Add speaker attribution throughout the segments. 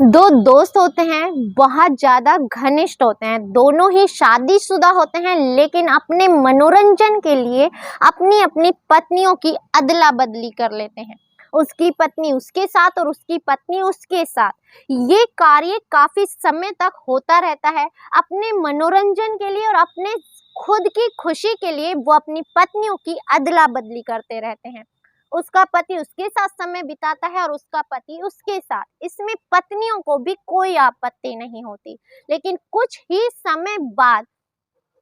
Speaker 1: दो दोस्त होते हैं, बहुत ज़्यादा घनिष्ठ होते हैं, दोनों ही शादीशुदा होते हैं, लेकिन अपने मनोरंजन के लिए अपनी अपनी पत्नियों की अदला बदली कर लेते हैं। उसकी पत्नी उसके साथ और उसकी पत्नी उसके साथ। ये कार्य काफी समय तक होता रहता है। अपने मनोरंजन के लिए और अपने खुद की खुशी के लिए वो अपनी पत्नियों की अदला बदली करते रहते हैं। उसका पति उसके साथ समय बिताता है और उसका पति उसके साथ। इसमें पत्नियों को भी कोई आपत्ति नहीं होती। लेकिन कुछ ही समय बाद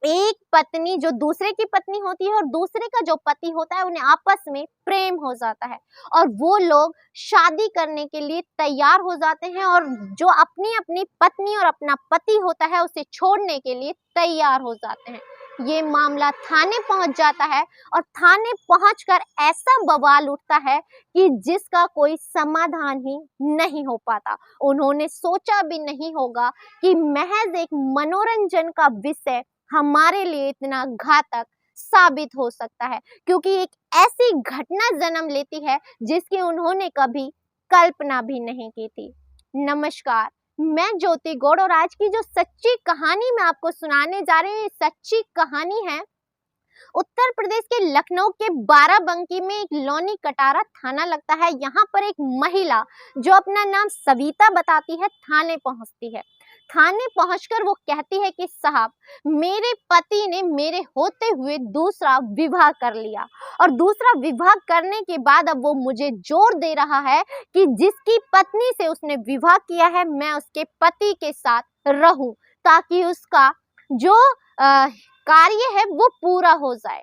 Speaker 1: एक पत्नी जो दूसरे की पत्नी होती है और दूसरे का जो पति होता है, उन्हें आपस में प्रेम हो जाता है और वो लोग शादी करने के लिए तैयार हो जाते हैं और जो अपनी अपनी पत्नी और अपना पति होता है उसे छोड़ने के लिए तैयार हो जाते हैं। ये मामला थाने पहुंच जाता है और थाने पहुंचकर ऐसा बवाल उठता है कि जिसका कोई समाधान ही नहीं हो पाता। उन्होंने सोचा भी नहीं होगा कि महज एक मनोरंजन का विषय हमारे लिए इतना घातक साबित हो सकता है, क्योंकि एक ऐसी घटना जन्म लेती है जिसकी उन्होंने कभी कल्पना भी नहीं की थी। नमस्कार, मैं ज्योति गौड़ और आज की जो सच्ची कहानी मैं आपको सुनाने जा रही हूँ, ये सच्ची कहानी है उत्तर प्रदेश के लखनऊ के बाराबंकी में एक लोनी कटारा थाना लगता है। यहाँ पर एक महिला जो अपना नाम सविता बताती है थाने पहुंचती है। थाने पहुंचकर वो कहती है कि साहब, मेरे पति ने मेरे होते हुए दूसरा विवाह कर लिया और दूसरा विवाह करने के बाद अब वो मुझे जोर दे रहा है कि जिसकी पत्नी से उसने विवाह किया है मैं उसके पति के साथ रहूं, ताकि उसका जो कार्य है वो पूरा हो जाए।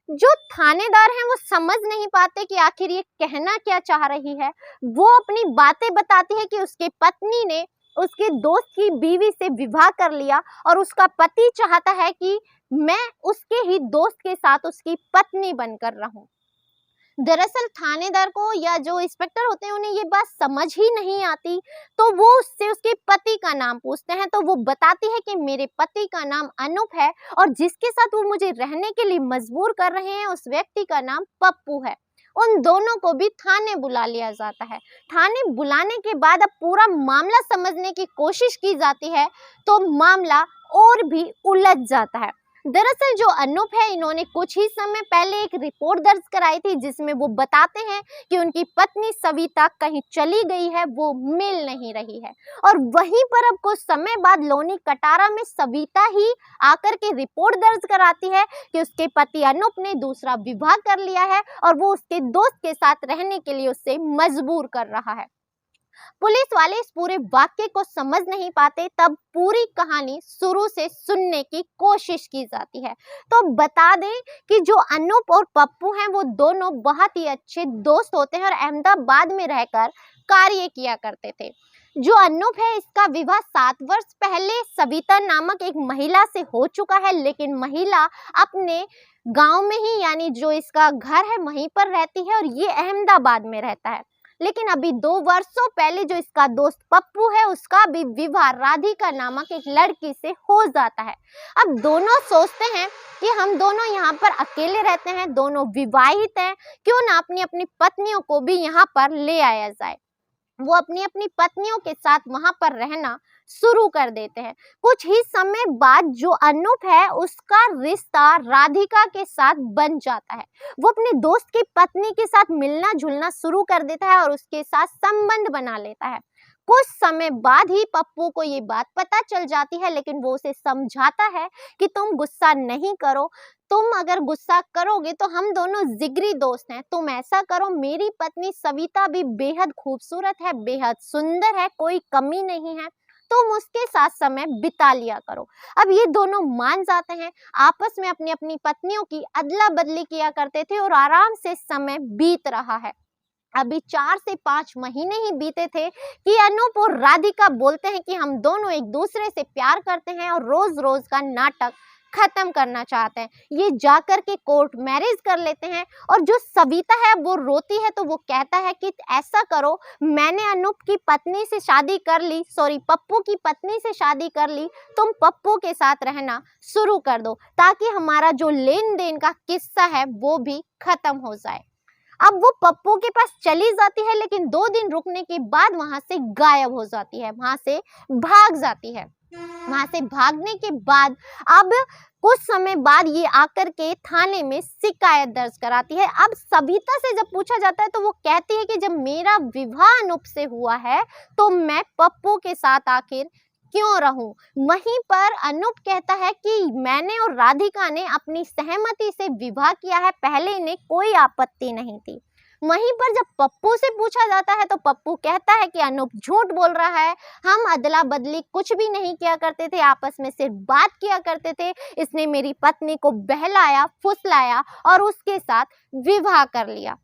Speaker 1: जो थानेदार हैं वो समझ नहीं पाते कि आखिर ये कहना क्या चाह रही है। वो अपनी बातें बताती है कि उसके पत्नी ने उसके दोस्त की बीवी से विवाह कर लिया और उसका पति चाहता है कि मैं उसके ही दोस्त के साथ उसकी पत्नी बनकर रहूं। दरअसल थानेदार को या जो इंस्पेक्टर होते हैं उन्हें ये बात समझ ही नहीं आती, तो वो उससे उसके पति का नाम पूछते हैं। तो वो बताती है कि मेरे पति का नाम अनूप है और जिसके साथ वो मुझे रहने के लिए मजबूर कर रहे हैं उस व्यक्ति का नाम पप्पू है। उन दोनों को भी थाने बुला लिया जाता है। थाने बुलाने के बाद अब पूरा मामला समझने की कोशिश की जाती है तो मामला और भी उलझ जाता है। दरअसल जो अनूप है, इन्होंने कुछ ही समय पहले एक रिपोर्ट दर्ज कराई थी जिसमें वो बताते हैं कि उनकी पत्नी सविता कहीं चली गई है, वो मिल नहीं रही है। और वहीं पर अब कुछ समय बाद लोनी कटारा में सविता ही आकर के रिपोर्ट दर्ज कराती है कि उसके पति अनूप ने दूसरा विवाह कर लिया है और वो उसके दोस्त के साथ रहने के लिए उससे मजबूर कर रहा है। पुलिस वाले इस पूरे वाक्य को समझ नहीं पाते, तब पूरी कहानी शुरू से सुनने की कोशिश की जाती है। तो बता दें कि जो अनूप और पप्पू हैं वो दोनों बहुत ही अच्छे दोस्त होते हैं और अहमदाबाद में रहकर कार्य किया करते थे। जो अनूप है, इसका विवाह 7 वर्ष पहले सविता नामक एक महिला से हो चुका है, लेकिन महिला अपने गांव में ही यानी जो इसका घर है वहीं पर रहती है और ये अहमदाबाद में रहता है। लेकिन अभी 2 वर्षों पहले जो इसका दोस्त पप्पू है उसका भी विवाह राधिका नामक एक लड़की से हो जाता है। अब दोनों सोचते हैं कि हम दोनों यहाँ पर अकेले रहते हैं, दोनों विवाहित हैं, क्यों ना अपनी अपनी पत्नियों को भी यहाँ पर ले आया जाए। वो अपनी अपनी पत्नियों के साथ वहां पर रहना शुरू कर देते हैं। कुछ ही समय बाद जो अनूप है उसका रिश्ता राधिका के साथ बन जाता है। वो अपने दोस्त की पत्नी के साथ मिलना जुलना शुरू कर देता है और उसके साथ संबंध बना लेता है। कुछ समय बाद ही पप्पू को ये बात पता चल जाती है, लेकिन वो उसे समझाता है कि तुम गुस्सा नहीं करो, तुम अगर गुस्सा करोगे तो हम दोनों जिगरी दोस्त हैं। तुम ऐसा करो, मेरी पत्नी सविता भी बेहद खूबसूरत है, बेहद सुंदर है, कोई कमी नहीं है, तुम उसके साथ समय बिता लिया करो। अब ये दोनों मान जाते हैं, आपस में अपनी अपनी पत्नियों की अदला बदली किया करते थे और आराम से समय बीत रहा है। अभी 4 से 5 महीने ही बीते थे कि अनूप और राधिका बोलते हैं कि हम दोनों एक दूसरे से प्यार करते हैं और रोज रोज का नाटक खत्म करना चाहते हैं। ये जाकर के कोर्ट मैरिज कर लेते हैं और जो सविता है वो रोती है तो वो कहता है कि ऐसा करो, मैंने अनूप की पत्नी से शादी कर ली, पप्पू की पत्नी से शादी कर ली, तुम पप्पू के साथ रहना शुरू कर दो ताकि हमारा जो लेन देन का किस्सा है वो भी खत्म हो जाए। अब वो पप्पू के पास चली जाती है, लेकिन 2 दिन रुकने के बाद वहां से गायब हो जाती है, वहां से भाग जाती है। वहां से भागने के बाद अब कुछ समय बाद ये आकर के थाने में शिकायत दर्ज कराती है। अब सविता से जब पूछा जाता है तो वो कहती है कि जब मेरा विवाह अनूप से हुआ है तो मैं पप्पू के साथ आखिर क्यों रहूं। वहीं पर अनूप कहता है कि मैंने और राधिका ने अपनी सहमति से विवाह किया है, पहले इन्हें कोई आपत्ति नहीं थी। वहीं पर जब पप्पू से पूछा जाता है तो पप्पू कहता है कि अनूप झूठ बोल रहा है, हम अदला बदली कुछ भी नहीं किया करते थे, आपस में सिर्फ बात किया करते थे। इसने मेरी पत्नी को बहलाया फुसलाया और उसके साथ विवाह कर लिया।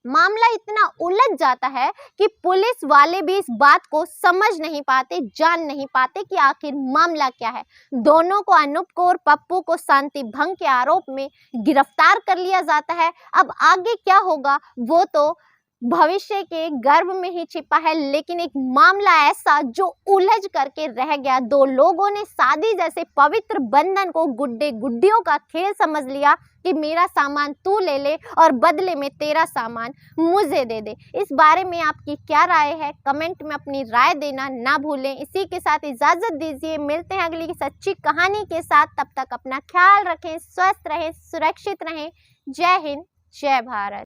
Speaker 1: मामला इतना उलझ जाता है कि पुलिस वाले भी इस बात को समझ नहीं पाते, जान नहीं पाते कि आखिर मामला क्या है। दोनों को, अनूप को और पप्पू को, शांति भंग के आरोप में गिरफ्तार कर लिया जाता है। अब आगे क्या होगा वो तो भविष्य के गर्भ में ही छिपा है, लेकिन एक मामला ऐसा जो उलझ करके रह गया। 2 लोगों ने शादी जैसे पवित्र बंधन को गुड्डे गुड्डियों का खेल समझ लिया कि मेरा सामान तू ले ले और बदले में तेरा सामान मुझे दे दे। इस बारे में आपकी क्या राय है, कमेंट में अपनी राय देना ना भूलें। इसी के साथ इजाजत दीजिए, मिलते हैं अगली सच्ची कहानी के साथ। तब तक अपना ख्याल रखें, स्वस्थ रहें, सुरक्षित रहें। जय हिंद, जय भारत।